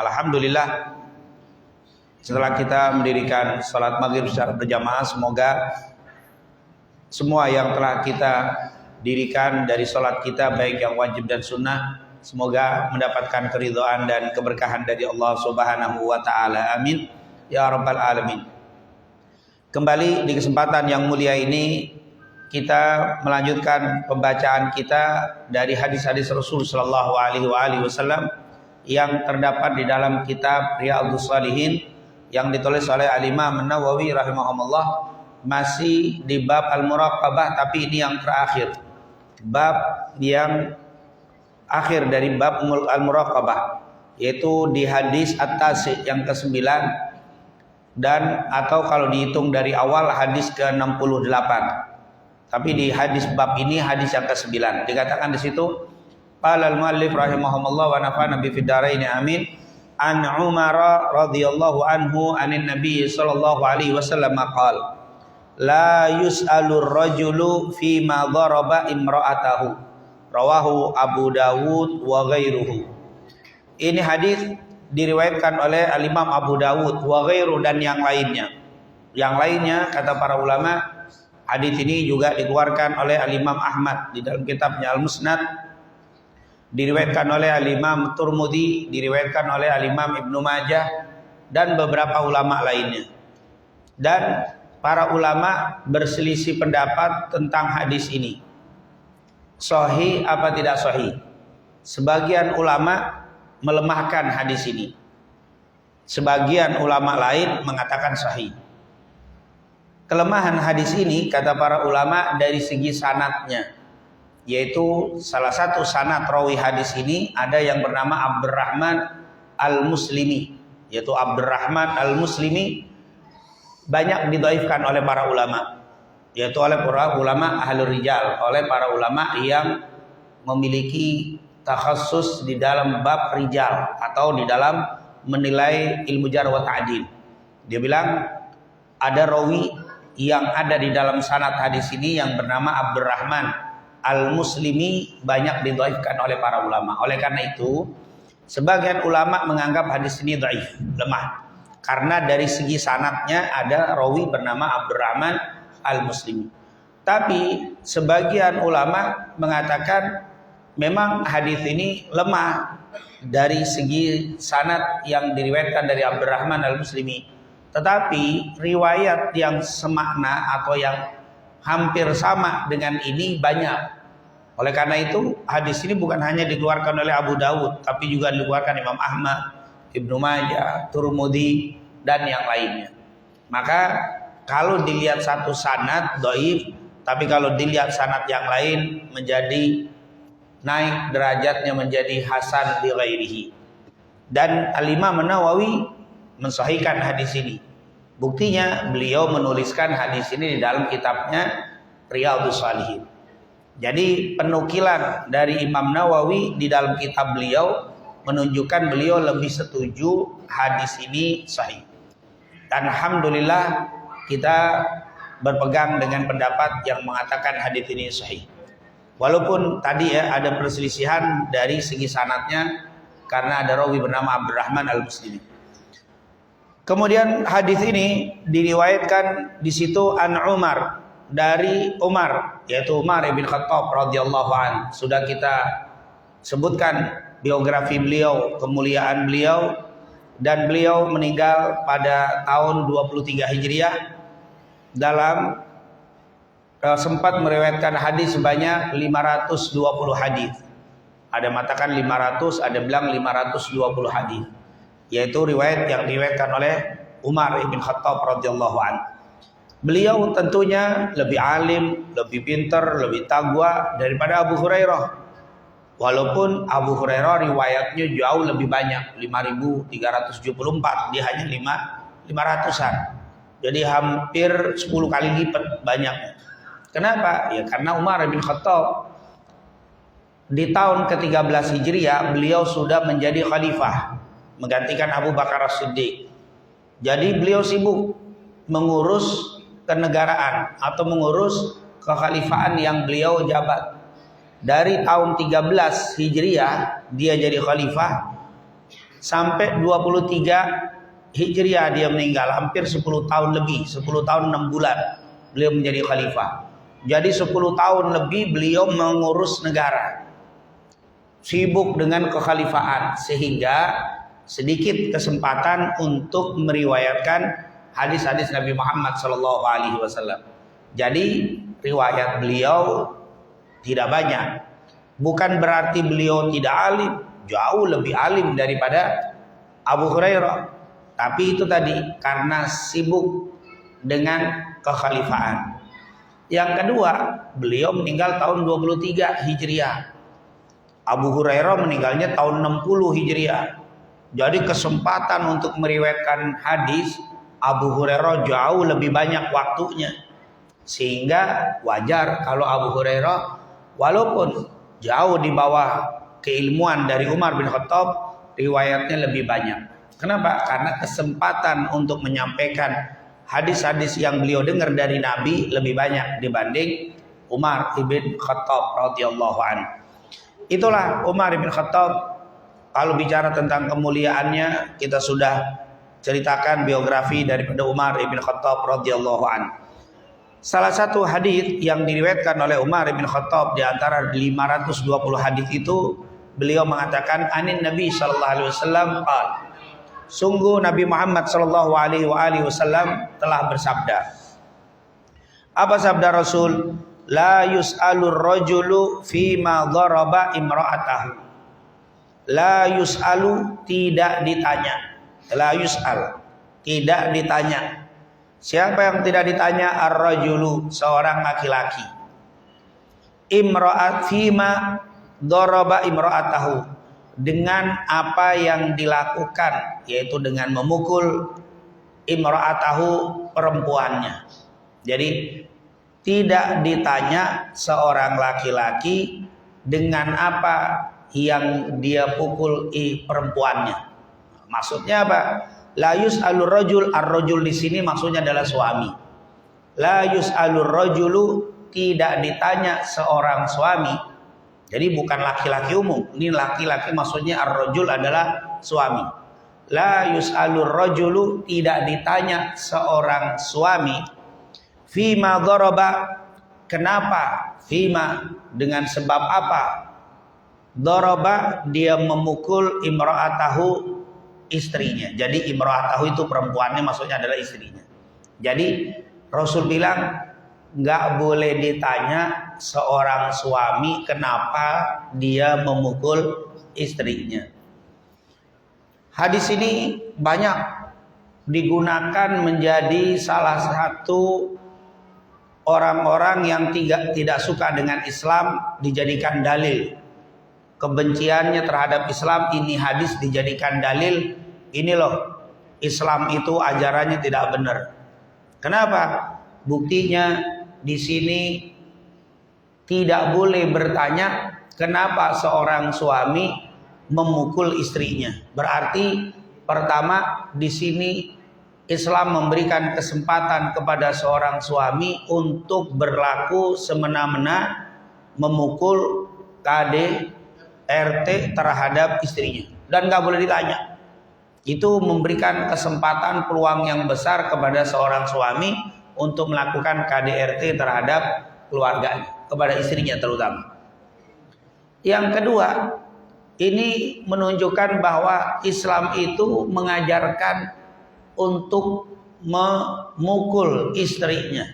Alhamdulillah, setelah kita mendirikan salat maghrib secara berjamaah, semoga semua yang telah kita dirikan dari salat kita, baik yang wajib dan sunnah, semoga mendapatkan keridhaan dan keberkahan dari Allah Subhanahu wa taala. Amin ya rabbal alamin. Kembali di kesempatan yang mulia ini, kita melanjutkan pembacaan kita dari hadis-hadis Rasul sallallahu alaihi wasallam yang terdapat di dalam kitab Riyadhus Shalihin yang ditulis oleh Al-Imam An-Nawawi rahimahumullah, masih di bab Al-Muraqabah, tapi ini yang terakhir, bab yang akhir dari bab Al-Muraqabah, yaitu di hadis At-Tasi yang ke-9, dan atau kalau dihitung dari awal hadis ke-68. Tapi di hadis bab ini hadis yang ke-9 dikatakan di situ, qala al-muallif rahimahumullah wa nafa'ana bi fid-dharain amin, an Umar radhiyallahu anhu anin nabiy sallallahu alaihi wasallam qala la yus'alur rajulu fi ma daraba imra'atahu, rawahu Abu Dawud wa ghairuhu. Ini hadis diriwayatkan oleh Al-Imam Abu Dawud wa ghairu, dan yang lainnya. Yang lainnya kata para ulama, hadis ini juga dikeluarkan oleh Al-Imam Ahmad di dalam kitabnya Al-Musnad, diriwayatkan oleh Al-Imam Turmudi, diriwayatkan oleh Al-Imam Ibnu Majah dan beberapa ulama lainnya. Dan para ulama berselisih pendapat tentang hadis ini, sahih apa tidak sahih. Sebagian ulama melemahkan hadis ini, sebagian ulama lain mengatakan sahih. Kelemahan hadis ini kata para ulama dari segi sanadnya, yaitu salah satu sanad rawi hadis ini ada yang bernama Abdurrahman Al-Muslimi, yaitu Abdurrahman Al-Muslimi banyak didhaifkan oleh para ulama, yaitu oleh para ulama ahlul rijal, oleh para ulama yang memiliki takhassus di dalam bab rijal atau di dalam menilai ilmu jarh wa ta'dil. Dia bilang ada rawi yang ada di dalam sanad hadis ini yang bernama Abdurrahman Al-Muslimi banyak didhaifkan oleh para ulama. Oleh karena itu, sebagian ulama menganggap hadis ini dhaif, lemah, karena dari segi sanadnya ada rawi bernama Abdurrahman Al-Muslimi. Tapi sebagian ulama mengatakan memang hadis ini lemah dari segi sanad yang diriwayatkan dari Abdurrahman Al-Muslimi, tetapi riwayat yang semakna atau yang hampir sama dengan ini banyak. Oleh karena itu hadis ini bukan hanya dikeluarkan oleh Abu Dawud, tapi juga dikeluarkan Imam Ahmad, Ibnu Majah, Turmudi dan yang lainnya. Maka kalau dilihat satu sanad dhaif, tapi kalau dilihat sanad yang lain menjadi naik derajatnya menjadi hasan li ghairihi. Dan Al-Imam An-Nawawi mensahihkan hadis ini. Buktinya beliau menuliskan hadis ini di dalam kitabnya Riyadhus Shalihin. Jadi penukilan dari Imam Nawawi di dalam kitab beliau menunjukkan beliau lebih setuju hadis ini sahih. Dan alhamdulillah kita berpegang dengan pendapat yang mengatakan hadis ini sahih. Walaupun tadi ada perselisihan dari segi sanadnya karena ada rawi bernama Abdurrahman Al-Muslimi. Kemudian hadis ini diriwayatkan di situ an Umar, dari Umar, yaitu Umar bin Khattab radhiyallahu an. Sudah kita sebutkan biografi beliau, kemuliaan beliau, dan beliau meninggal pada tahun 23 Hijriah dalam sempat meriwayatkan hadis sebanyak 520 hadis. Ada mengatakan 500, ada bilang 520 hadis. Yaitu riwayat yang diriwayatkan oleh Umar bin Khattab radhiyallahu anhu. Beliau tentunya lebih alim, lebih pintar, lebih taqwa daripada Abu Hurairah. Walaupun Abu Hurairah riwayatnya jauh lebih banyak, 5.374, dia hanya 500-an. Jadi hampir 10 kali lipat banyaknya. Kenapa? Ya karena Umar bin Khattab di tahun ke-13 Hijriah beliau sudah menjadi khalifah, menggantikan Abu Bakar As-Siddiq. Jadi beliau sibuk mengurus kenegaraan atau mengurus kekhalifahan yang beliau jabat. Dari tahun 13 Hijriah dia jadi khalifah sampai 23 Hijriah dia meninggal, hampir 10 tahun lebih, 10 tahun 6 bulan beliau menjadi khalifah. Jadi 10 tahun lebih beliau mengurus negara, sibuk dengan kekhalifahan, sehingga sedikit kesempatan untuk meriwayatkan hadis-hadis Nabi Muhammad SAW. Jadi riwayat beliau tidak banyak. Bukan berarti beliau tidak alim, jauh lebih alim daripada Abu Hurairah. Tapi itu tadi karena sibuk dengan kekhalifahan. Yang kedua, beliau meninggal tahun 23 Hijriah. Abu Hurairah meninggalnya tahun 60 Hijriah. Jadi kesempatan untuk meriwayatkan hadis Abu Hurairah jauh lebih banyak waktunya. Sehingga wajar kalau Abu Hurairah walaupun jauh di bawah keilmuan dari Umar bin Khattab, riwayatnya lebih banyak. Kenapa? Karena kesempatan untuk menyampaikan hadis-hadis yang beliau dengar dari Nabi lebih banyak dibanding Umar ibn Khattab radhiyallahu anhu. Itulah Umar ibn Khattab. Kalau bicara tentang kemuliaannya, kita sudah ceritakan biografi daripada Umar ibn Khattab radhiyallahu anhu. Salah satu hadis yang diriwayatkan oleh Umar ibn Khattab di antara 520 hadis itu, beliau mengatakan anin Nabi sallallahu alaihi wasallam qala, sungguh Nabi Muhammad sallallahu alaihi wasallam telah bersabda. Apa sabda Rasul? La yus'alur rajulu fima dharaba imra'atahu. La yus'alu, tidak ditanya. La yus'al, tidak ditanya. Siapa yang tidak ditanya? Ar-rajulu, seorang laki-laki. Imra'at fima dharaba imra'atahu, dengan apa yang dilakukan, yaitu dengan memukul imra'atahu, perempuannya. Jadi tidak ditanya seorang laki-laki dengan apa yang dia pukul perempuannya. Maksudnya apa? La yus'alur rajul, ar-rajul di sini maksudnya adalah suami. La yus'alur rajulu, tidak ditanya seorang suami. Jadi bukan laki-laki umum. Ini laki-laki maksudnya ar-rajul adalah suami. La yus'alur rajulu, tidak ditanya seorang suami. Fima daraba, kenapa? Fima, dengan sebab apa? Daraba, dia memukul imra'atahu, istrinya. Jadi imra'atahu itu perempuannya, maksudnya adalah istrinya. Jadi Rasul bilang nggak boleh ditanya seorang suami kenapa dia memukul istrinya. Hadis ini banyak digunakan menjadi salah satu orang-orang yang tidak suka dengan Islam dijadikan dalil. Kebenciannya terhadap Islam, ini hadis dijadikan dalil. Ini loh, Islam itu ajarannya tidak benar. Kenapa? Buktinya di sini tidak boleh bertanya kenapa seorang suami memukul istrinya. Berarti pertama di sini Islam memberikan kesempatan kepada seorang suami untuk berlaku semena-mena memukul KDRT terhadap istrinya, dan nggak boleh ditanya. Itu memberikan kesempatan, peluang yang besar kepada seorang suami untuk melakukan KDRT terhadap keluarganya, kepada istrinya terutama. Yang kedua, ini menunjukkan bahwa Islam itu mengajarkan untuk memukul istrinya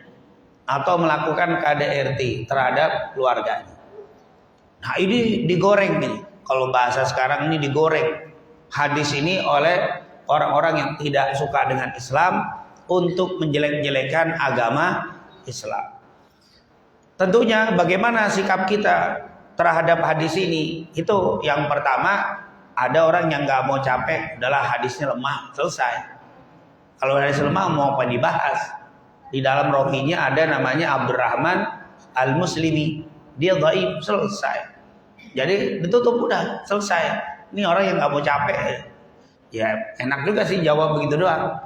atau melakukan KDRT terhadap keluarganya. Nah, ini digoreng nih. Kalau bahasa sekarang ini digoreng hadis ini oleh orang-orang yang tidak suka dengan Islam untuk menjelek-jelekan agama Islam. Tentunya bagaimana sikap kita terhadap hadis ini? Itu yang pertama, ada orang yang nggak mau capek, adalah hadisnya lemah, selesai. Kalau hadis lemah mau apa dibahas? Di dalam rawinya ada namanya Abdurrahman Al-Muslimi, dia dhaif, selesai. Jadi ditutup, udah selesai. Ini orang yang nggak mau capek. Ya enak juga sih jawab begitu doang.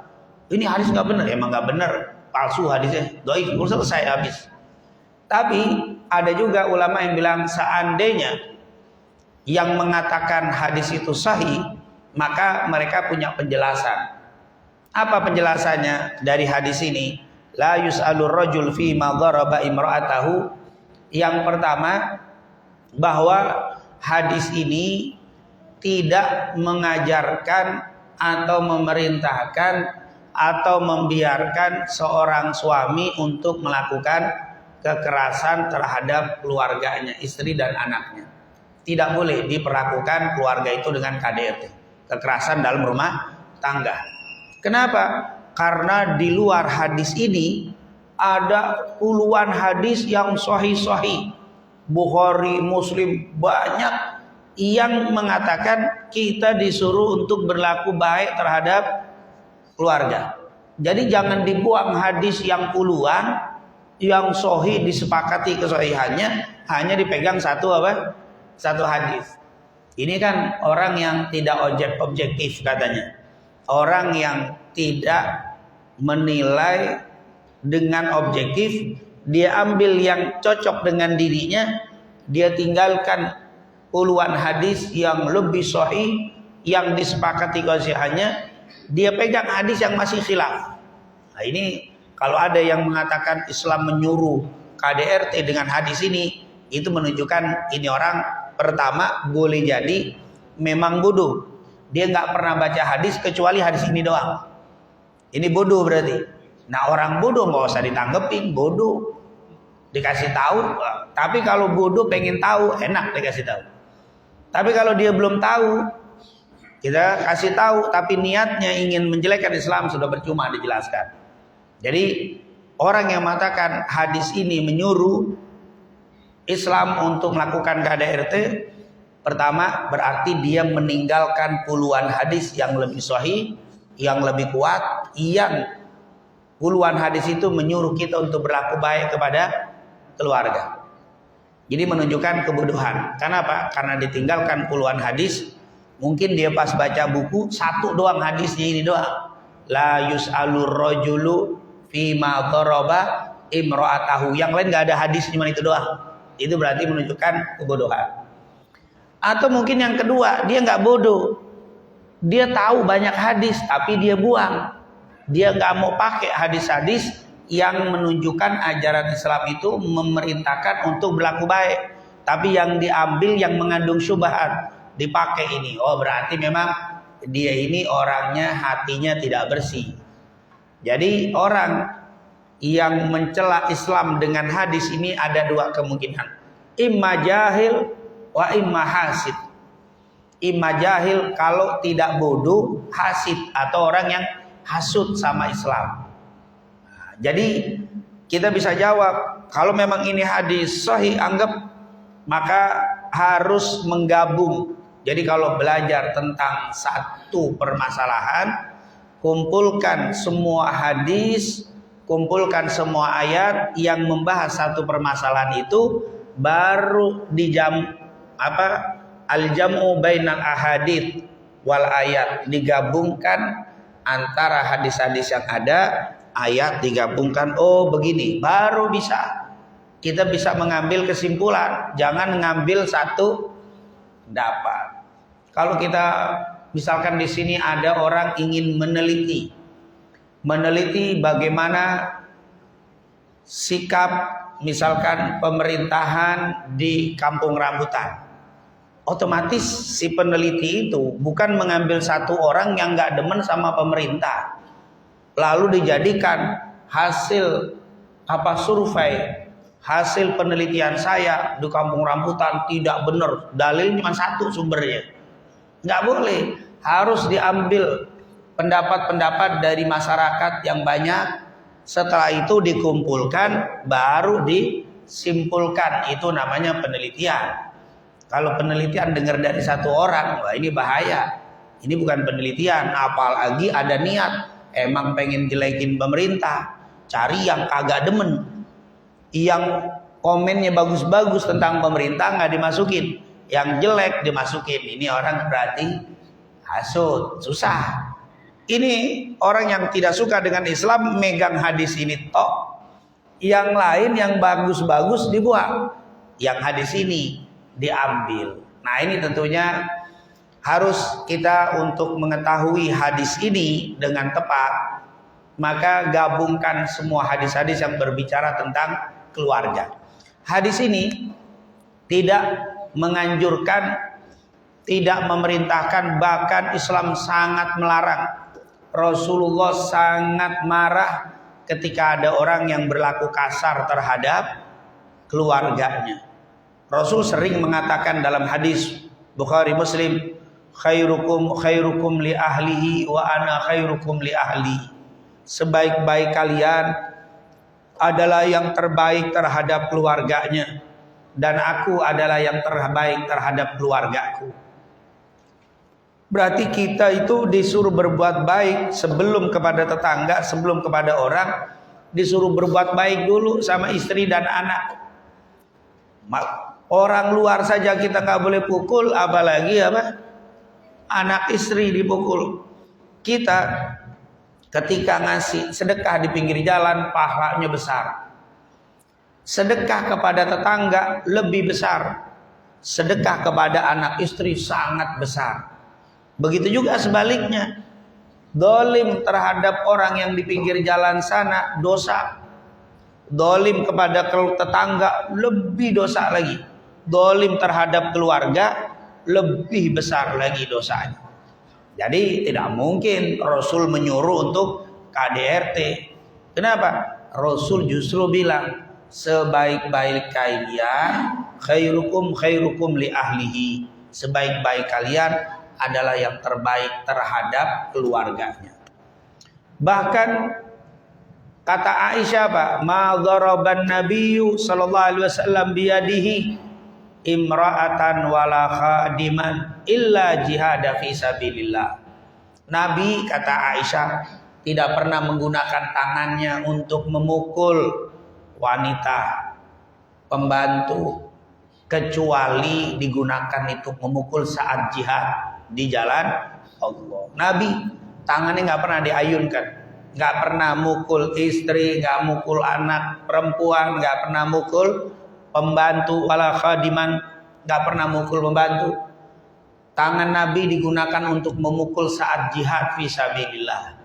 Ini hadis nggak benar, emang nggak benar, palsu hadisnya, dhaif, selesai habis. Tapi ada juga ulama yang bilang seandainya yang mengatakan hadis itu sahih, maka mereka punya penjelasan. Apa penjelasannya dari hadis ini? La yus'alur rajul fi ma dharaba imra'atahu. Yang pertama, bahwa hadis ini tidak mengajarkan atau memerintahkan atau membiarkan seorang suami untuk melakukan kekerasan terhadap keluarganya, istri dan anaknya. Tidak boleh diperlakukan keluarga itu dengan KDRT, kekerasan dalam rumah tangga. Kenapa? Karena di luar hadis ini ada puluhan hadis yang sahih-sahih. Bukhari, Muslim, banyak yang mengatakan kita disuruh untuk berlaku baik terhadap keluarga. Jadi jangan dibuang hadis yang puluhan, yang sahih disepakati kesahihannya, hanya dipegang satu hadis. Ini kan orang yang tidak objektif katanya. Orang yang tidak menilai dengan objektif, dia ambil yang cocok dengan dirinya, dia tinggalkan puluhan hadis yang lebih sahih, yang disepakati kesahihannya, dia pegang hadis yang masih khilaf. Nah ini kalau ada yang mengatakan Islam menyuruh KDRT dengan hadis ini, itu menunjukkan ini orang pertama boleh jadi memang bodoh. Dia nggak pernah baca hadis kecuali hadis ini doang. Ini bodoh berarti. Nah orang bodoh nggak usah ditanggepin, bodoh. Dikasih tahu. Tapi kalau bodoh pengen tahu, enak dikasih tahu. Tapi kalau dia belum tahu, kita kasih tahu, tapi niatnya ingin menjelekkan Islam, sudah percuma dijelaskan. Jadi orang yang mengatakan hadis ini menyuruh Islam untuk melakukan KDRT, pertama berarti dia meninggalkan puluhan hadis yang lebih sahih, yang lebih kuat, yang puluhan hadis itu menyuruh kita untuk berlaku baik kepada keluarga. Jadi menunjukkan kebodohan. Kenapa? Karena ditinggalkan puluhan hadis. Mungkin dia pas baca buku satu doang hadisnya ini doang. La yus'alur rajulu fima daraba imra'atahu. Yang lain nggak ada hadis, cuma itu doang. Itu berarti menunjukkan kebodohan. Atau mungkin yang kedua, dia nggak bodoh. Dia tahu banyak hadis tapi dia buang. Dia nggak mau pakai hadis-hadis yang menunjukkan ajaran Islam itu memerintahkan untuk berlaku baik. Tapi yang diambil yang mengandung syubhat, dipakai ini. Oh berarti memang dia ini orangnya hatinya tidak bersih. Jadi orang yang mencela Islam dengan hadis ini ada dua kemungkinan. Imma jahil wa imma hasid. Imma jahil kalau tidak bodoh, hasid atau orang yang hasud sama Islam. Jadi kita bisa jawab, kalau memang ini hadis sahih, anggap maka harus menggabung. Jadi kalau belajar tentang satu permasalahan, kumpulkan semua hadis, kumpulkan semua ayat yang membahas satu permasalahan itu, baru al-jam'u bainal ahadits wal ayat, digabungkan antara hadis-hadis yang ada, ayat digabungkan. Oh begini, baru kita bisa mengambil kesimpulan. Jangan ngambil satu pendapat. Kalau kita misalkan di sini ada orang ingin meneliti bagaimana sikap misalkan pemerintahan di Kampung Rambutan. Otomatis si peneliti itu bukan mengambil satu orang yang nggak demen sama pemerintah, lalu dijadikan hasil survei, hasil penelitian saya di Kampung Rambutan tidak benar, dalil cuma satu sumbernya. Nggak boleh, harus diambil pendapat-pendapat dari masyarakat yang banyak. Setelah itu dikumpulkan, baru disimpulkan. Itu namanya penelitian. Kalau penelitian dengar dari satu orang, wah ini bahaya. Ini bukan penelitian, apalagi ada niat emang pengen jelekin pemerintah, cari yang kagak demen, yang komennya bagus-bagus tentang pemerintah nggak dimasukin, yang jelek dimasukin. Ini orang berarti hasud, susah. Ini orang yang tidak suka dengan Islam megang hadis ini tok, yang lain yang bagus-bagus dibuang, yang hadis ini diambil. Nah ini tentunya Harus kita untuk mengetahui hadis ini dengan tepat, maka gabungkan semua hadis-hadis yang berbicara tentang keluarga. Hadis ini tidak menganjurkan, tidak memerintahkan, bahkan Islam sangat melarang. Rasulullah sangat marah ketika ada orang yang berlaku kasar terhadap keluarganya. Rasul sering mengatakan dalam hadis Bukhari Muslim, khairukum li ahlihi wa ana khairukum li ahli. Sebaik-baik kalian adalah yang terbaik terhadap keluarganya, dan aku adalah yang terbaik terhadap keluargaku. Berarti kita itu disuruh berbuat baik sebelum kepada tetangga, sebelum kepada orang, disuruh berbuat baik dulu sama istri dan anak. Orang luar saja kita nggak boleh pukul, apalagi anak istri dipukul. Kita ketika ngasih sedekah di pinggir jalan, pahalanya besar. Sedekah kepada tetangga lebih besar. Sedekah kepada anak istri sangat besar. Begitu juga sebaliknya. Dolim terhadap orang yang di pinggir jalan sana dosa. Dolim kepada tetangga lebih dosa lagi. Dolim terhadap keluarga lebih besar lagi dosanya. Jadi tidak mungkin Rasul menyuruh untuk KDRT. Kenapa? Rasul justru bilang, sebaik-baik kalian khairukum li ahlihi. Sebaik-baik kalian adalah yang terbaik terhadap keluarganya. Bahkan kata Aisyah, ma dharaban nabiyyu sallallahu alaihi wasallam biyadihi imra'atan wala khadiman illa jihada fi sabilillah. Nabi, kata Aisyah, tidak pernah menggunakan tangannya untuk memukul wanita, pembantu, kecuali digunakan itu memukul saat jihad di jalan Allah. Nabi tangannya nggak pernah diayunkan, nggak pernah mukul istri, nggak mukul anak perempuan, nggak pernah mukul pembantu, wala khadiman, nggak pernah mukul pembantu. Tangan Nabi digunakan untuk memukul saat jihad fisabilillah.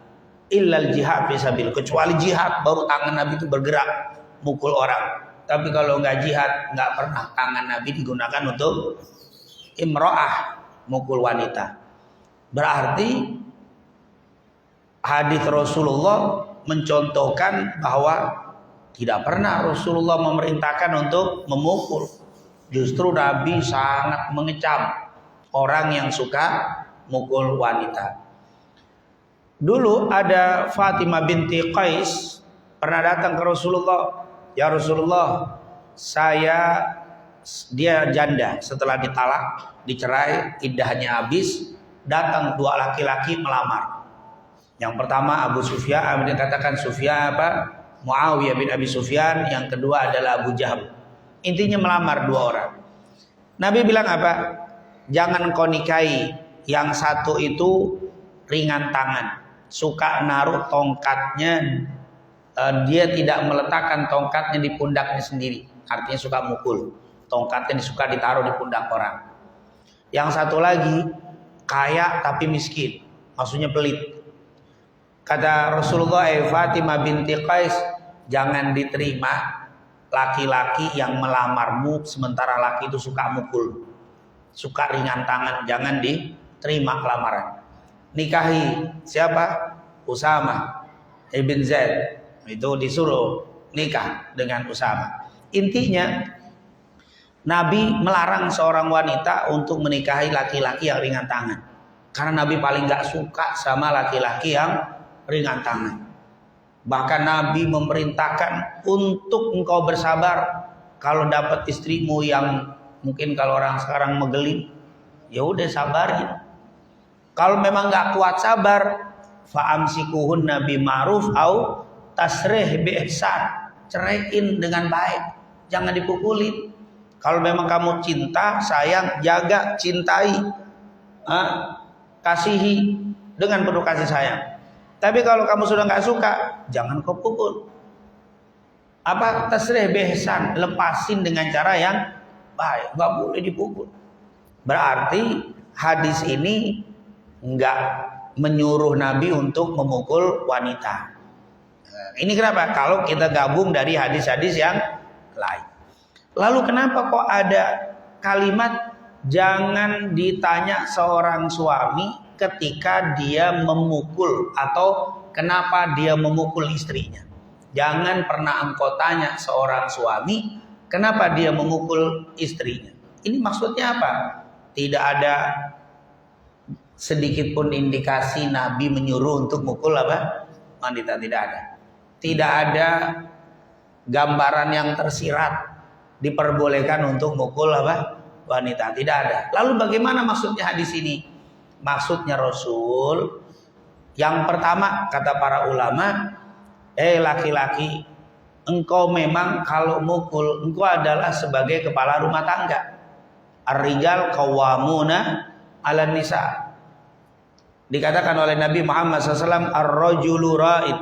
Illal jihad fisabilillah, kecuali jihad baru tangan Nabi itu bergerak mukul orang. Tapi kalau nggak jihad, nggak pernah tangan Nabi digunakan untuk imro'ah, mukul wanita. Berarti hadis Rasulullah mencontohkan bahwa tidak pernah Rasulullah memerintahkan untuk memukul. Justru Nabi sangat mengecam orang yang suka mukul wanita. Dulu ada Fatimah binti Qais pernah datang ke Rasulullah. Ya Rasulullah, dia janda, setelah ditalak, dicerai, iddahnya habis, datang dua laki-laki melamar. Yang pertama Abu Sufyan, dikatakan Sufyan Muawiyah bin Abi Sufyan, yang kedua adalah Abu Jahal. Intinya melamar dua orang. Nabi bilang apa? Jangan kau nikahi. Yang satu itu ringan tangan, suka naruh tongkatnya, dia tidak meletakkan tongkatnya di pundaknya sendiri. Artinya suka mukul. Tongkatnya suka ditaruh di pundak orang. Yang satu lagi kaya tapi miskin, maksudnya pelit. Kata Rasulullah, Fatimah binti Qais, jangan diterima laki-laki yang melamarmu sementara laki itu suka mukul, suka ringan tangan. Jangan diterima lamaran. Nikahi siapa? Usama ibn Zaid. Itu disuruh nikah dengan Usama. Intinya Nabi melarang seorang wanita untuk menikahi laki-laki yang ringan tangan. Karena Nabi paling gak suka sama laki-laki yang ringan tangan. Bahkan Nabi memerintahkan untuk engkau bersabar kalau dapat istrimu yang mungkin kalau orang sekarang megeling, ya udah sabarin. Kalau memang gak kuat sabar, fa'amsikuhunna bima'ruf au tasrih bi ihsan. Ceraiin dengan baik, jangan dipukulin. Kalau memang kamu cinta, sayang, jaga, cintai, kasihi dengan penuh kasih sayang. Tapi kalau kamu sudah nggak suka, jangan kau pukul. Tasrih bi ihsan, lepasin dengan cara yang baik, nggak boleh dipukul. Berarti hadis ini enggak menyuruh Nabi untuk memukul wanita. Ini kenapa? Kalau kita gabung dari hadis-hadis yang lain. Lalu kenapa kok ada kalimat jangan ditanya seorang suami ketika dia memukul, atau kenapa dia memukul istrinya? Jangan pernah engkau tanya seorang suami kenapa dia memukul istrinya. Ini maksudnya apa? Tidak ada sedikit pun indikasi Nabi menyuruh untuk mukul apa? Wanita, tidak ada. Tidak ada gambaran yang tersirat diperbolehkan untuk mukul apa? Wanita, tidak ada. Lalu bagaimana maksudnya hadis ini? Maksudnya Rasul yang pertama kata para ulama, laki-laki, engkau memang kalau mukul engkau adalah sebagai kepala rumah tangga. Ar-rijal qawwamuna 'alan nisa. Dikatakan oleh Nabi Muhammad SAW, ar-rajulu ra'id.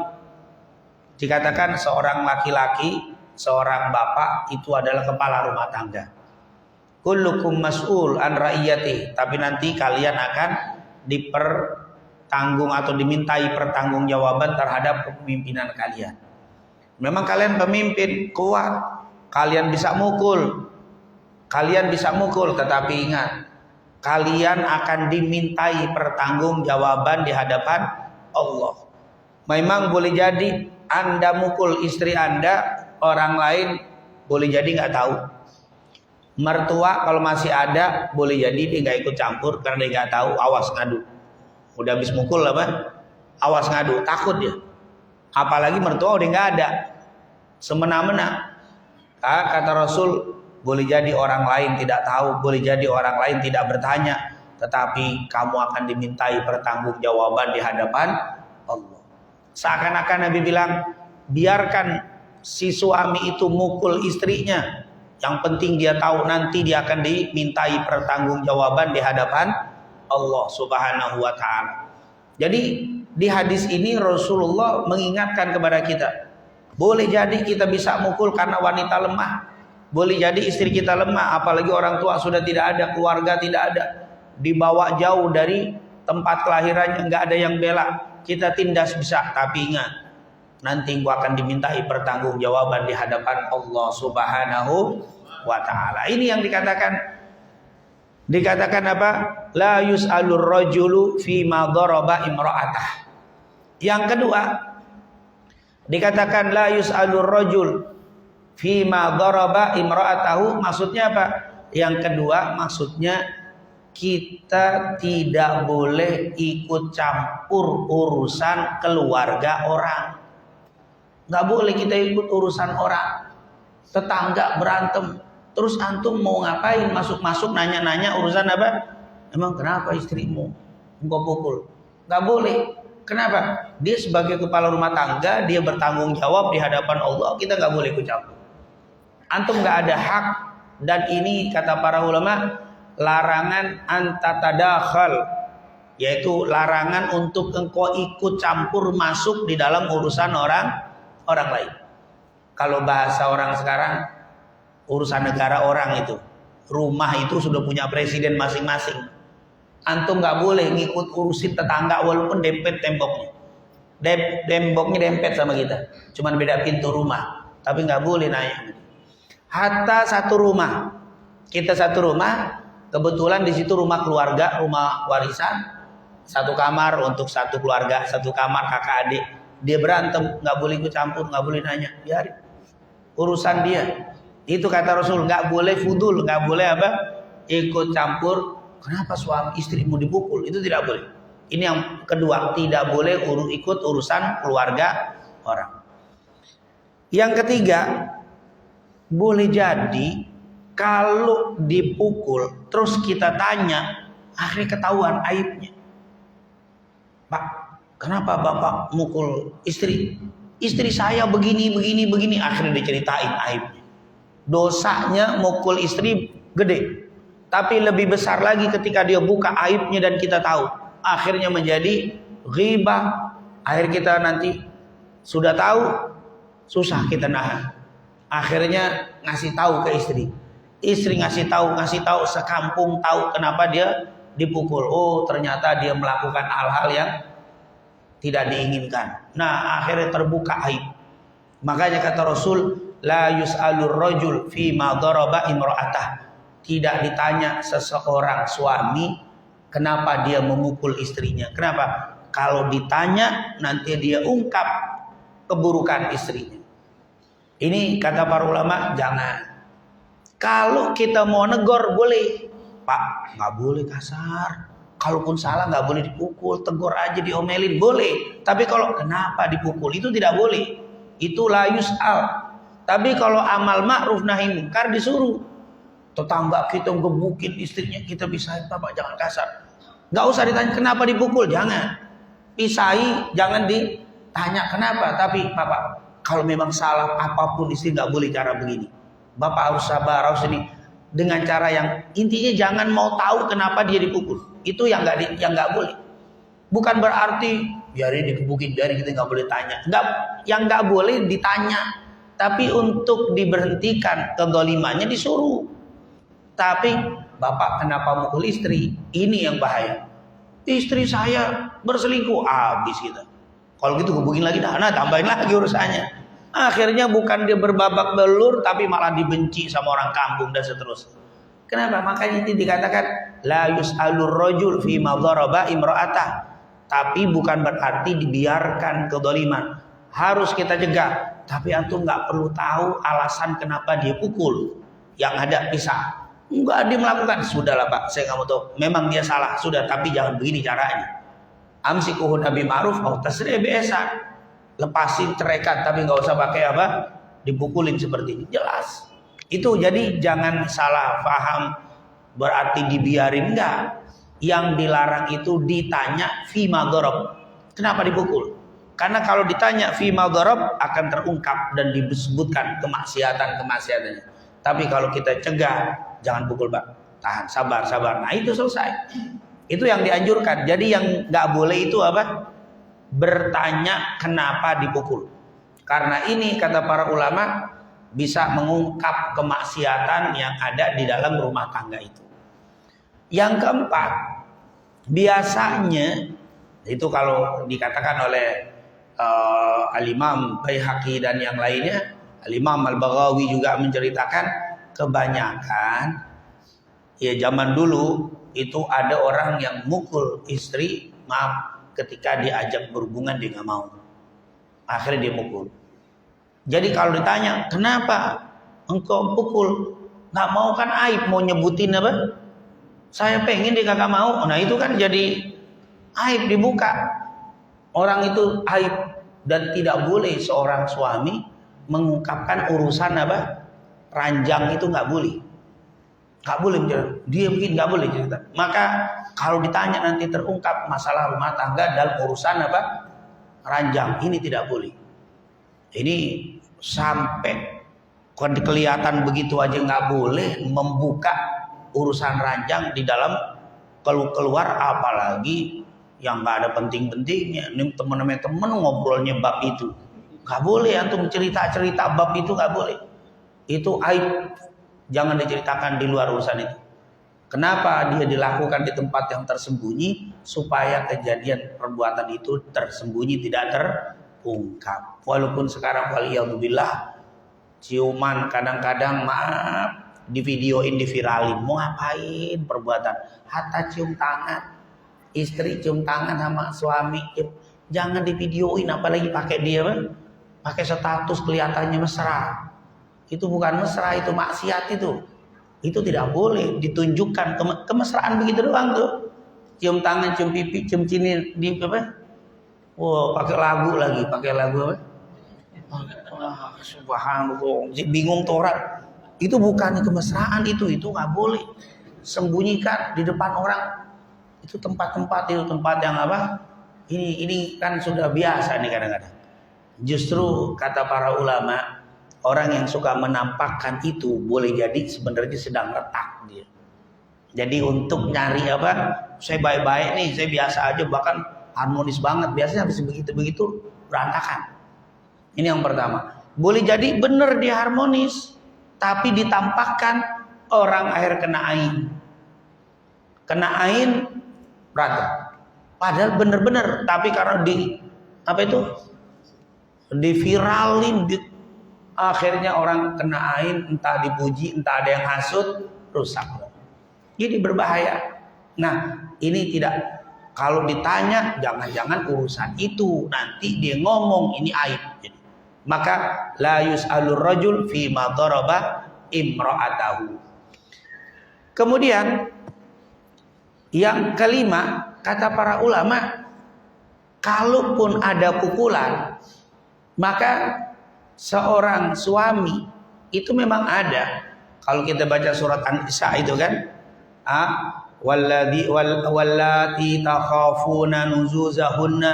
Dikatakan seorang laki-laki, seorang bapak itu adalah kepala rumah tangga. Kullukum mas'ul an ra'iyati. Tapi nanti kalian akan dipertanggung atau dimintai pertanggungjawaban terhadap kepemimpinan kalian. Memang kalian pemimpin kuat, kalian bisa mukul, tetapi ingat, kalian akan dimintai pertanggungjawaban di hadapan Allah. Memang boleh jadi Anda mukul istri Anda, orang lain boleh jadi nggak tahu. Mertua kalau masih ada boleh jadi dia nggak ikut campur karena dia nggak tahu, awas ngadu. Udah habis mukul apa? Awas ngadu, takut dia. Apalagi mertua udah nggak ada, semena-mena. Kata Rasul, boleh jadi orang lain tidak tahu, boleh jadi orang lain tidak bertanya, tetapi kamu akan dimintai pertanggungjawaban di hadapan Allah. Seakan-akan Nabi bilang, biarkan si suami itu mukul istrinya, yang penting dia tahu nanti dia akan dimintai pertanggungjawaban di hadapan Allah Subhanahu wa ta'ala. Jadi di hadis ini Rasulullah mengingatkan kepada kita, boleh jadi kita bisa mukul karena wanita lemah, boleh jadi istri kita lemah, apalagi orang tua sudah tidak ada, keluarga tidak ada, dibawa jauh dari tempat kelahirannya, nggak ada yang bela, kita tindas bisa. Tapi ingat, nanti gua akan dimintai pertanggungjawaban di hadapan Allah Subhanahu wa ta'ala. Ini yang dikatakan apa? La yus'alur rajulu fi ma daraba imra'atah. Yang kedua, dikatakan la yus'alur rajul fi ma daraba imra'atahu. Maksudnya apa? Yang kedua, maksudnya kita tidak boleh ikut campur urusan keluarga orang. Nggak boleh kita ikut urusan orang. Tetangga berantem, terus antum mau ngapain? Masuk-masuk nanya-nanya urusan apa? Emang kenapa istrimu engkau pukul? Nggak boleh. Kenapa? Dia sebagai kepala rumah tangga, dia bertanggung jawab di hadapan Allah. Kita nggak boleh ikut campur. Antum nggak ada hak. Dan ini kata para ulama, larangan antatadakhal, yaitu larangan untuk engkau ikut campur masuk di dalam urusan orang lain. Kalau bahasa orang sekarang, urusan negara orang itu, rumah itu sudah punya presiden masing-masing. Antum nggak boleh ngikut urusin tetangga walaupun dempet temboknya, temboknya dempet sama kita, cuman beda pintu rumah, tapi nggak boleh nanya. Hatta satu rumah, kita satu rumah, kebetulan di situ rumah keluarga, rumah warisan, satu kamar untuk satu keluarga, satu kamar kakak adik. Dia berantem, nggak boleh ikut campur, nggak boleh nanya, biarin urusan dia. Itu kata Rasul, nggak boleh fudul, nggak boleh apa? Ikut campur. Kenapa suami istrimu dipukul? Itu tidak boleh. Ini yang kedua, tidak boleh ikut urusan keluarga orang. Yang ketiga, boleh jadi kalau dipukul terus kita tanya, akhirnya ketahuan aibnya. Pak, kenapa bapak mukul istri? Istri saya begini, akhirnya diceritain aibnya. Dosanya mukul istri gede, tapi lebih besar lagi ketika dia buka aibnya dan kita tahu. Akhirnya menjadi ghibah. Akhir kita nanti sudah tahu, susah kita nahan. Akhirnya ngasih tahu ke istri. Istri ngasih tahu, sekampung tahu kenapa dia dipukul. Oh, ternyata dia melakukan hal-hal yang tidak diinginkan. Nah, akhirnya terbuka aib. Makanya kata Rasul, la yus'alur rajul fi ma daraba imra'atah. Tidak ditanya seseorang suami kenapa dia memukul istrinya. Kenapa? Kalau ditanya nanti dia ungkap keburukan istrinya. Ini kata para ulama, jangan. Kalau kita mau negor boleh, Pak, nggak boleh kasar. Kalaupun salah nggak boleh dipukul, tegur aja, diomelin boleh. Tapi kalau kenapa dipukul itu tidak boleh. Itu la yus'al. Tapi kalau amal ma'ruf nahi munkar disuruh. Tetangga kita gebukin istrinya, kita pisahin, Bapak jangan kasar. Nggak usah ditanya kenapa dipukul, jangan. Pisahi, jangan ditanya kenapa. Tapi Bapak, kalau memang salah apapun istri nggak boleh cara begini. Bapak harus sabar, harus ini. Dengan cara yang intinya jangan mau tahu kenapa dia dipukul. Itu yang nggak boleh. Bukan berarti biarin dikebukin, biarin kita nggak boleh tanya. Yang nggak boleh ditanya. Tapi untuk diberhentikan kezalimannya disuruh. Tapi Bapak kenapa mukul istri? Ini yang bahaya. Istri saya berselingkuh, habis kita. Kalau gitu gebukin lagi dah, nah tambahin lagi urusannya. Akhirnya bukan dia berbabak belur, tapi malah dibenci sama orang kampung dan seterusnya. Kenapa? Makanya ini dikatakan la yus'alur rajul fi ma daraba imra'atah. Tapi bukan berarti dibiarkan kezaliman. Harus kita cegah. Tapi antum nggak perlu tahu alasan kenapa dia pukul. Yang ada pisah. Enggak, dia melakukan, sudahlah Pak, saya nggak mau tahu. Memang dia salah, sudah, tapi jangan begini caranya. Amsikuhun nabi ma'ruf, au tasrih bi'ihsan. Lepasin, ceraikan, tapi nggak usah pakai apa? Dipukulin seperti ini, jelas. Itu jadi jangan salah paham berarti dibiarin, enggak. Yang dilarang itu ditanya fima dharab. Kenapa dipukul? Karena kalau ditanya fima dharab akan terungkap dan disebutkan kemaksiatan-kemaksiatannya. Tapi kalau kita cegah, jangan pukul Pak, tahan, sabar. Nah itu selesai. Itu yang dianjurkan. Jadi yang nggak boleh itu apa? Bertanya kenapa dipukul. Karena ini kata para ulama bisa mengungkap kemaksiatan yang ada di dalam rumah tangga itu. Yang keempat, biasanya itu kalau dikatakan oleh Al-Imam Baihaqi dan yang lainnya, Al-Imam Al-Baghawi juga menceritakan kebanyakan ya zaman dulu itu ada orang yang mukul istri, maaf, ketika diajak berhubungan dia nggak mau, akhirnya dia mukul. Jadi kalau ditanya kenapa engkau pukul, nggak mau kan aib, mau nyebutin apa? Saya pengen dia kagak mau, nah itu kan jadi aib dibuka. Orang itu aib dan tidak boleh seorang suami mengungkapkan urusan apa? Ranjang itu nggak boleh. Nggak boleh dia begini, nggak boleh cerita. Maka kalau ditanya nanti terungkap masalah rumah tangga dalam urusan apa? Ranjang, ini tidak boleh. Ini sampai kelihatan begitu aja nggak boleh membuka urusan ranjang di dalam keluar, apalagi yang nggak ada penting-pentingnya. Ini temen ngobrolnya bab itu, nggak boleh antum cerita bab itu, nggak boleh. Itu aib, jangan diceritakan di luar urusan itu. Kenapa dia dilakukan di tempat yang tersembunyi? Supaya kejadian perbuatan itu tersembunyi, tidak terungkap. Walaupun sekarang waliyadzubillah ciuman kadang-kadang maaf di videoin, diviralin. Mau ngapain perbuatan? Hatta cium tangan, istri cium tangan sama suami, jangan di videoin, apalagi pakai dia pakai status kelihatannya mesra. Itu bukan mesra, itu maksiat itu. Itu tidak boleh ditunjukkan kemesraan begitu doang tuh. Cium tangan, cium pipi, cium cini di apa? Wow, pakai lagu lagi, pakai lagu apa? Wah, subhanallah, bingung tuh orang. Itu bukan kemesraan itu nggak boleh. Sembunyikan di depan orang. Itu tempat-tempat yang apa? Ini kan sudah biasa nih kadang-kadang. Justru kata para ulama, orang yang suka menampakkan itu boleh jadi sebenarnya sedang retak dia. Jadi untuk nyari apa? Saya baik-baik nih, saya biasa aja, bahkan harmonis banget. Biasanya habis begitu berantakan. Ini yang pertama. Boleh jadi benar dia harmonis, tapi ditampakkan orang akhir kena aib. kena ain berantem. Padahal bener-bener, tapi karena diviralin, akhirnya orang kena ain, entah dipuji, entah ada yang hasut, rusak. Jadi berbahaya. Nah, ini tidak, kalau ditanya jangan-jangan urusan itu, nanti dia ngomong ini aib. Jadi, maka la yus'alur rajul fi ma daraba imra'atahu. Kemudian yang kelima, kata para ulama, kalaupun ada pukulan, maka seorang suami itu memang ada. Kalau kita baca surat An-Nisa itu kan, wallati takhafuna nuzuzahunna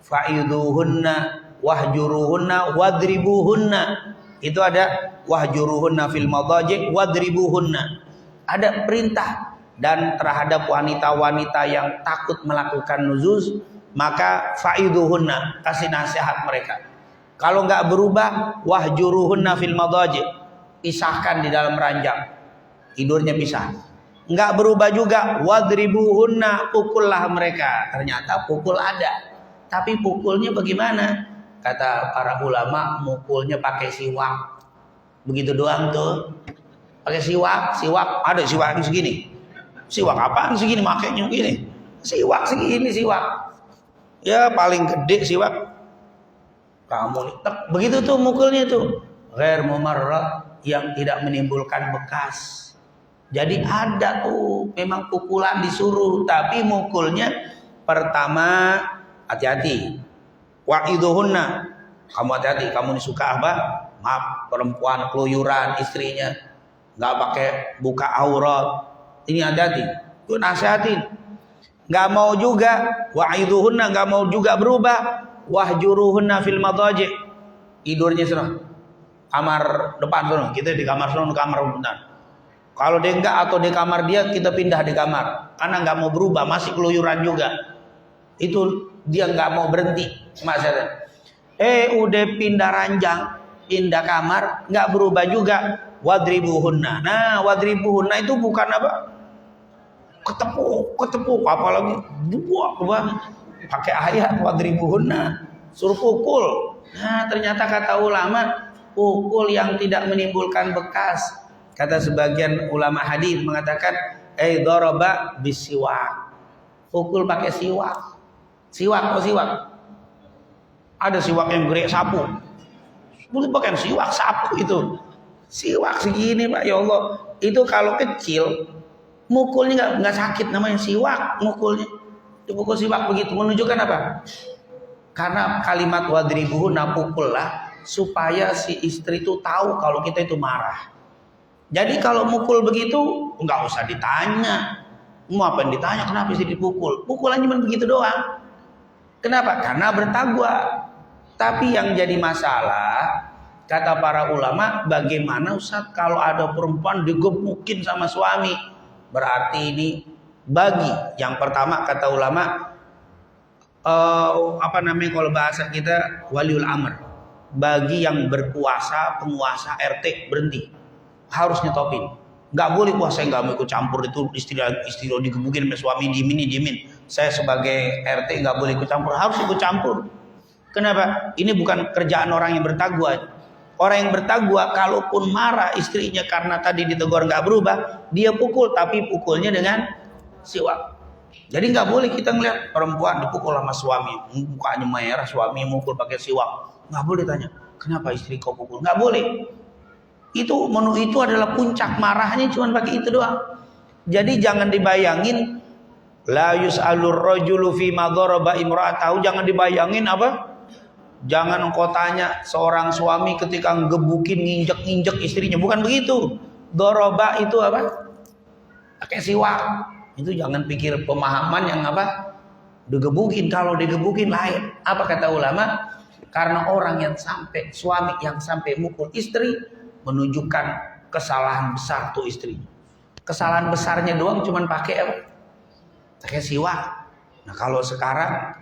fa'iduhunna wahjuruhunna wadribuhunna. Itu ada wahjuruhunna fil madaji wadribuhunna. Ada perintah, dan terhadap wanita-wanita yang takut melakukan nuzuz, maka fa'iduhunna, kasih nasihat mereka. Kalau enggak berubah, wahjuruhunna fil madaji, pisahkan di dalam ranjang, tidurnya pisah. Enggak berubah juga, wadribuhunna, pukullah mereka. Ternyata pukul ada, tapi pukulnya bagaimana? Kata para ulama, mukulnya pakai siwak. Begitu doang tuh. Pakai siwak, ada siwak yang segini. Siwak apaan segini, makainya begini. Siwak segini, siwak. Ya paling gede siwak. Kamu begitu tuh mukulnya tuh. Ghair mumarrah, yang tidak menimbulkan bekas. Jadi ada tuh memang pukulan disuruh, tapi mukulnya pertama hati-hati. Wa'iduhunna, kamu hati-hati, kamu disuka apa? Maaf, perempuan keluyuran istrinya, nggak pakai buka aurat. Ini hati-hati, itu nasihatin. Nggak mau juga, wa'iduhunna, nggak mau juga berubah. Wahjuruhunna fil madaji, tidurnya sana, kamar depan sana, kita di kamar sana, kamar depan. Kalau dia enggak, atau di kamar dia, kita pindah di kamar, karena nggak mau berubah, masih keluyuran juga. Itu dia nggak mau berhenti, maksudnya. Udah pindah ranjang, pindah kamar, nggak berubah juga. Wadribuhunna. Nah, wadribuhunna itu bukan apa? Ketepuk, apalagi buah, pakai ayat wadribuhunna, suruh pukul. Nah, ternyata kata ulama, pukul yang tidak menimbulkan bekas. Kata sebagian ulama hadis mengatakan, daraba bisiwak. Pukul pakai siwak. Siwak. Ada siwak yang gede sapu. Boleh pakai siwak sapu itu. Siwak segini, Pak, ya Allah. Itu kalau kecil, mukulnya nggak sakit, namanya siwak mukulnya. Dipukul siwak begitu, menunjukkan apa? Karena kalimat wadribuhunna, pukullah, supaya si istri itu tahu kalau kita itu marah. Jadi kalau mukul begitu, nggak usah ditanya. Mau apa yang ditanya, kenapa sih dipukul? Pukulannya cuma begitu doang. Kenapa? Karena bertakwa. Tapi yang jadi masalah, kata para ulama, bagaimana Ustaz kalau ada perempuan digebukin sama suami? Berarti ini bagi yang pertama, kata ulama, kalau bahasa kita waliul amr, bagi yang berkuasa, penguasa RT, berhenti, harus nyetopin. Nggak boleh, wah saya nggak mau ikut campur itu, istri digebukin sama suami, diemin. Saya sebagai RT nggak boleh ikut campur, harus ikut campur. Kenapa? Ini bukan kerjaan orang yang bertakwa. Orang yang bertakwa, kalaupun marah istrinya karena tadi ditegur nggak berubah, dia pukul, tapi pukulnya dengan siwak. Jadi nggak boleh kita ngeliat perempuan dipukul sama suami, mukanya merah, suami mukul pakai siwak. Nggak boleh tanya, kenapa istri kau pukul? Nggak boleh. Itu adalah puncak marahnya, cuma pakai itu doang. Jadi jangan dibayangin la yus'alur rajulu fi ma daraba imra'atahu, jangan dibayangin apa? Jangan engkau tanya seorang suami ketika ngebukin, nginjek istrinya, bukan begitu. Doroba itu apa? Pakai siwak. Itu jangan pikir pemahaman yang apa? Digebukin. Kalau digebukin lain. Apa kata ulama? Karena orang yang sampai, suami yang sampai mukul istri, menunjukkan kesalahan besar tuh istrinya. Kesalahan besarnya doang cuman pakai apa? Pakai siwak. Nah kalau sekarang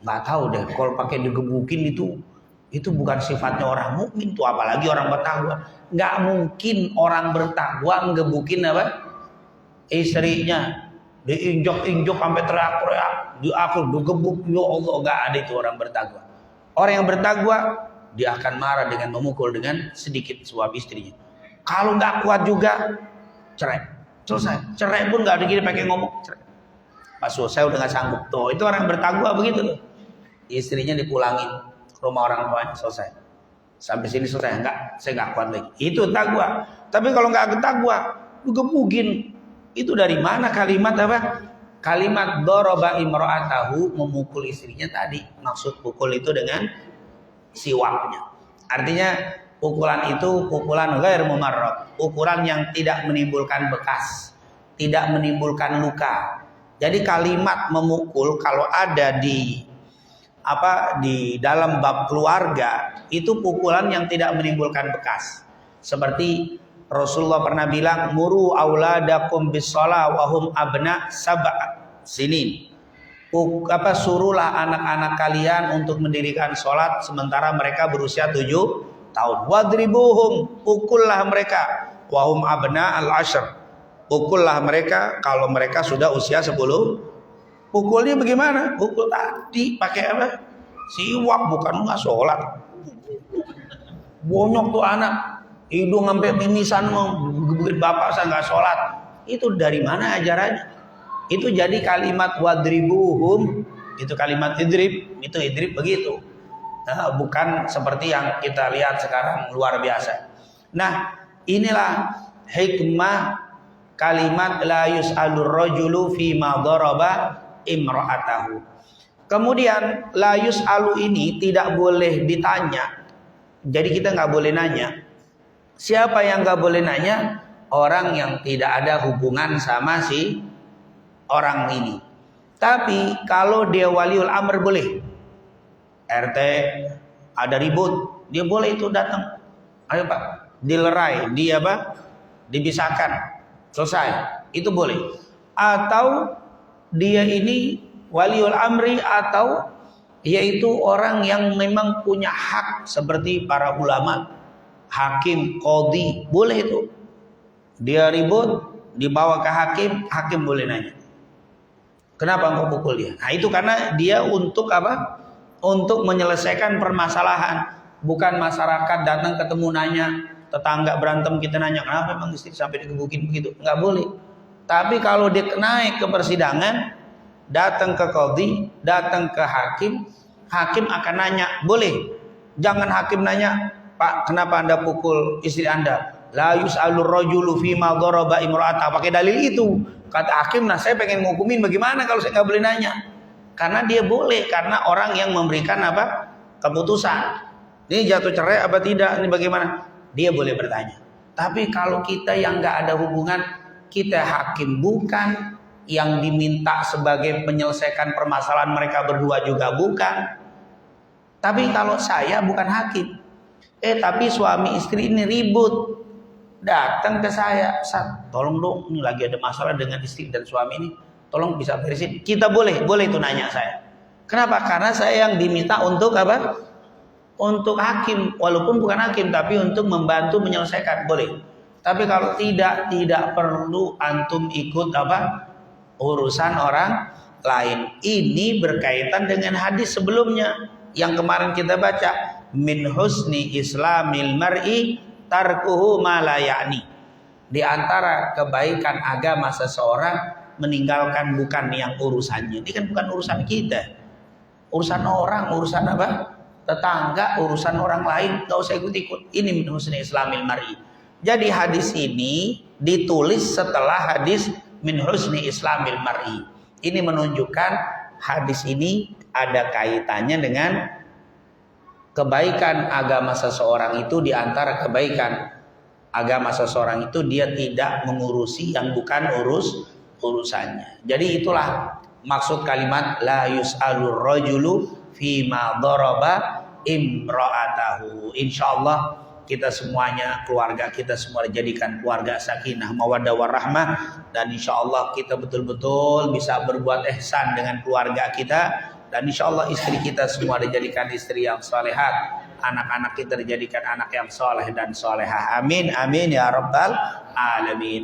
nggak tahu deh, kalau pakai digebukin itu bukan sifatnya orang mukmin tuh, apalagi orang bertakwa. Nggak mungkin orang bertakwa ngegebukin apa? Istrinya. diinjak-injak sampai teriak-teriak, diakur, digebuk. Ya Allah, enggak ada itu orang bertakwa. Orang yang bertakwa dia akan marah dengan memukul dengan sedikit suami istrinya. Kalau nggak kuat juga cerai, selesai. Cerai pun nggak ada gini pakai ngomong cerai. Pak Sul, saya udah nggak sanggup. Tuh, itu orang bertakwa begitu tuh. Istrinya dipulangin ke rumah orang tuanya, selesai. Sampai sini selesai, enggak, saya nggak kuat lagi. Itu takwa. Tapi kalau nggak takwa, gebukin. Itu dari mana kalimat apa? Kalimat daraba imra'atahu, memukul istrinya tadi. Maksud pukul itu dengan siwaknya. Artinya pukulan itu pukulan ghair mumarrad, pukulan yang tidak menimbulkan bekas, tidak menimbulkan luka. Jadi kalimat memukul kalau ada di dalam bab keluarga itu pukulan yang tidak menimbulkan bekas. Seperti Rasulullah pernah bilang, muru auladakum bis-shalah wa hum abna sab'a sinin. Suruhlah anak-anak kalian untuk mendirikan sholat sementara mereka berusia 7 tahun. Wadribuhum, pukullah mereka. Wahum abna al-ashr, pukullah mereka kalau mereka sudah usia 10. Pukulnya bagaimana? Pukul tadi pakai apa? Siwak, bukan nggak sholat. Bonyok tuh anak, hidung sampai mimisan, mau gebukin bapak saya nggak sholat. Itu dari mana ajarannya? Itu jadi kalimat wadribuhum, itu kalimat idrib, itu idrib begitu. Nah, bukan seperti yang kita lihat sekarang luar biasa. Nah, inilah hikmah kalimat la yus'alur rajulu fi ma daraba imra'atahu. Kemudian la yus'alu ini tidak boleh ditanya. Jadi kita nggak boleh nanya. Siapa yang nggak boleh nanya? Orang yang tidak ada hubungan sama si orang ini. Tapi kalau dia waliul amr boleh. RT ada ribut, dia boleh itu datang. Ayo Pak, dilerai, dibisahkan, selesai. Itu boleh. Atau dia ini waliul amri, atau yaitu orang yang memang punya hak seperti para ulama, hakim, qadhi, boleh itu. Dia ribut, dibawa ke hakim, hakim boleh nanya. Kenapa engkau pukul dia? Nah itu karena dia untuk apa? Untuk menyelesaikan permasalahan. Bukan masyarakat datang ketemu nanya, tetangga berantem kita nanya, kenapa emang istri sampai digebukin begitu? Enggak boleh. Tapi kalau dia naik ke persidangan, datang ke qadhi, datang ke hakim, hakim akan nanya, boleh. Jangan hakim nanya, Pak kenapa anda pukul istri anda? La yus'alur rajulu fima daraba imra'ata, pakai dalil itu. Kata hakim, nah saya pengen ngukumin bagaimana kalau saya nggak boleh nanya? Karena dia boleh, karena orang yang memberikan apa? Keputusan. Ini jatuh cerai apa tidak? Ini bagaimana? Dia boleh bertanya. Tapi kalau kita yang nggak ada hubungan, kita hakim bukan, yang diminta sebagai menyelesaikan permasalahan mereka berdua juga bukan. Tapi kalau saya bukan hakim, tapi suami istri ini ribut, datang ke saya, Ustaz, tolong dong, ini lagi ada masalah dengan istri dan suami ini, tolong bisa beresin. Kita boleh itu nanya saya. Kenapa? Karena saya yang diminta untuk apa? Untuk hakim, walaupun bukan hakim, tapi untuk membantu menyelesaikan, boleh. Tapi kalau tidak perlu antum ikut apa? Urusan orang lain. Ini berkaitan dengan hadis sebelumnya yang kemarin kita baca, min husni islamil mar'i tarkuhu ma la ya'ni. Di antara kebaikan agama seseorang meninggalkan bukan yang urusannya. Ini kan bukan urusan kita. Urusan orang, urusan apa? Tetangga, urusan orang lain, enggak usah ikut-ikut. Ini min husni islamil mar'i. Jadi hadis ini ditulis setelah hadis min husni islamil mar'i. Ini menunjukkan hadis ini ada kaitannya dengan kebaikan agama seseorang itu. Di antara kebaikan agama seseorang itu dia tidak mengurusi yang bukan urusannya. Jadi itulah maksud kalimat la yus'alur rajulu fima daraba imra'atahu. Insyaallah kita semuanya, keluarga kita semua dijadikan keluarga sakinah mawaddah warahmah, dan insyaallah kita betul-betul bisa berbuat ihsan dengan keluarga kita, dan insyaallah istri kita semua dijadikan istri yang salehat, anak-anak kita dijadikan anak yang soleh dan solehah. Amin amin ya rabbal alamin.